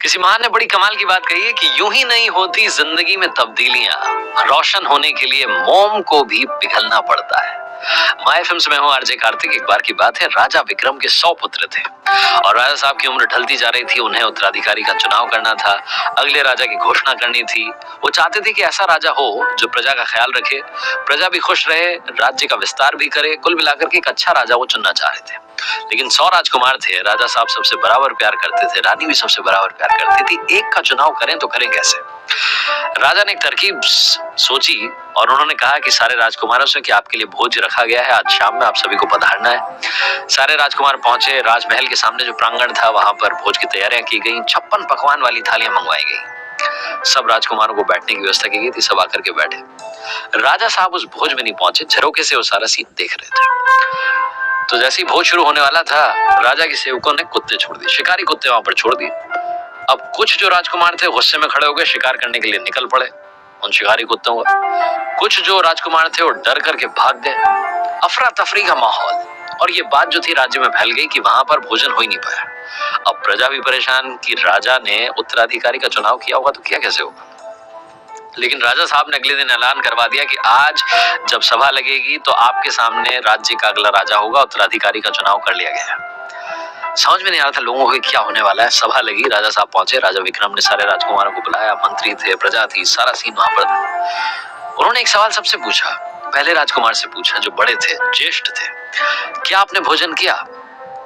किसी महान ने बड़ी कमाल की बात कही है कि यूं ही नहीं होती जिंदगी में तब्दीलियां, रोशन होने के लिए मोम को भी पिघलना पड़ता है। माय एफएम में हूं आरजे कार्तिक। एक बार की बात है, राजा विक्रम के 100 पुत्र थे और राजा साहब की उम्र ढलती जा रही थी। उन्हें उत्तराधिकारी का चुनाव करना था, अगले राजा की घोषणा करनी थी। वो चाहते थे कि ऐसा राजा हो जो प्रजा का ख्याल रखे, प्रजा भी खुश रहे, राज्य का विस्तार भी करे। कुल मिलाकर के एक अच्छा राजा वो चुनना चाह रहे थे। लेकिन 100 राजकुमार थे, राजा साहब सबसे बराबर प्यार करते थे, रानी भी सबसे बराबर प्यार करती थी। एक का चुनाव करें तो करें कैसे? राजा ने एक तरकीब सोची और उन्होंने कहा कि सारे राजकुमारों से कि आपके लिए भोज रखा गया है, आज शाम में आप सभी को पधारना है। सारे राजकुमार पहुंचे। राजमहल के सामने जो प्रांगण था वहां पर भोज की तैयारियां की गई। 56 पकवान वाली थालियां मंगवाई गई। सब राजकुमारों को बैठने की व्यवस्था की गई थी, सब आकर के बैठे। राजा साहब उस भोज में नहीं पहुंचे, झरोके से वो सारा सीन देख रहे थे। तो जैसे ही भोज शुरू होने वाला था, राजा के सेवकों ने कुत्ते छोड़ दिए, शिकारी कुत्ते वहां पर छोड़ दिए। अब कुछ जो राजकुमार थे गुस्से में खड़े हो गए, शिकार करने के लिए निकल पड़े उन शिकारी कुत्तों का। कुछ जो राजकुमार थे वो डर करके भाग गए। अफरा तफरी का माहौल, और ये बात जो थी राज्य में फैल गई कि वहां पर भोजन हो ही नहीं पाया। अब प्रजा भी परेशान कि राजा ने उत्तराधिकारी का चुनाव किया होगा तो क्या कैसे होगा। लेकिन राजा साहब ने अगले दिन ऐलान करवा दिया कि आज जब सभा लगेगी तो आपके सामने राज्य का अगला राजा होगा, उत्तराधिकारी का चुनाव कर लिया गया है। समझ में नहीं आ रहा था लोगों को क्या होने वाला है। सभा लगी, राजा साहब पहुंचे, राजा विक्रम ने सारे राजकुमारों को बुलाया, मंत्री थे, प्रजा थी, सारा सीन वहां पर था। उन्होंने एक सवाल सबसे पूछा, पहले राजकुमार से पूछा जो बड़े थे, ज्येष्ठ थे, क्या आपने भोजन किया?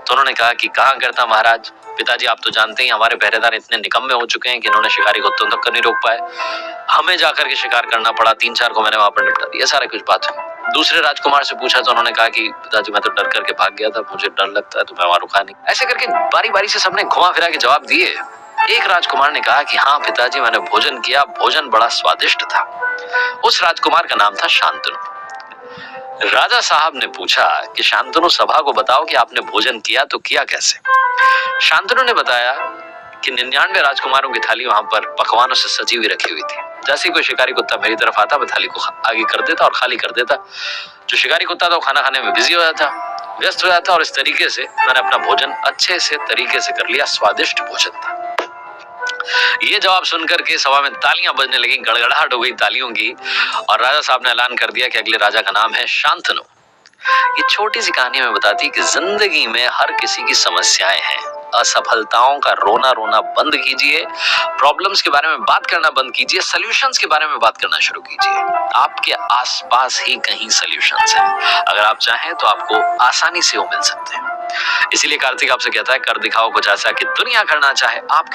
तो उन्होंने कहा कि कहां करता महाराज, पिताजी आप तो जानते ही हमारे पहरेदार इतने निकम्मे हो चुके हैं कि इन्होंने शिकारी कुत्तों तक नहीं रोक पाए, हमें जाकर के शिकार करना पड़ा, 3-4 को मैंने वहां पर निपटा दिया। सारा कुछ बात हुई। दूसरे राजकुमार से पूछा तो उन्होंने कहा कि पिताजी मैं तो डर करके भाग गया था, मुझे डर लगता है तो मैं वहां रुका नहीं। ऐसे करके बारी बारी से सबने घुमा फिरा के जवाब दिए। एक राजकुमार ने कहा कि हाँ पिताजी मैंने भोजन किया, भोजन बड़ा स्वादिष्ट था। उस राजकुमार का नाम था शांतनु। राजा साहब ने पूछा कि शांतनु सभा को बताओ कि आपने भोजन किया तो किया कैसे। शांतनु ने बताया कि 99 राजकुमारों की थाली वहां पर पकवानों से सजी हुई रखी हुई थी। जैसे कोई शिकारी कुत्ता मेरी तरफ आता, मैं थाली को आगे कर देता और खाली कर देता। जो शिकारी कुत्ता था वो खाना खाने में बिजी हो जाता, व्यस्त हो जाता, और इस तरीके से मैंने अपना भोजन अच्छे से तरीके से कर लिया, स्वादिष्ट भोजन था। ये जवाब सुनकर के सभा में तालियां बजने लगी, गड़गड़ाहट हो गई तालियों की, और राजा साहब ने ऐलान कर दिया कि अगले राजा का नाम है शांतनु। ये छोटी सी कहानी में बताती है कि जिंदगी में हर किसी की समस्याएं हैं। असफलताओं का रोना रोना बंद कीजिए, प्रॉब्लम्स के बारे में बात करना बंद कीजिए, सॉल्यूशंस के बारे में बात करना शुरू कीजिए। आपके आसपास ही कहीं सॉल्यूशंस हैं, अगर आप चाहें तो आपको आसानी से वो मिल सकते हैं। इसीलिए कार्तिक आपसे कहता है, कर दिखाओ कुछ ऐसा कि दुनिया करना चाहे आपके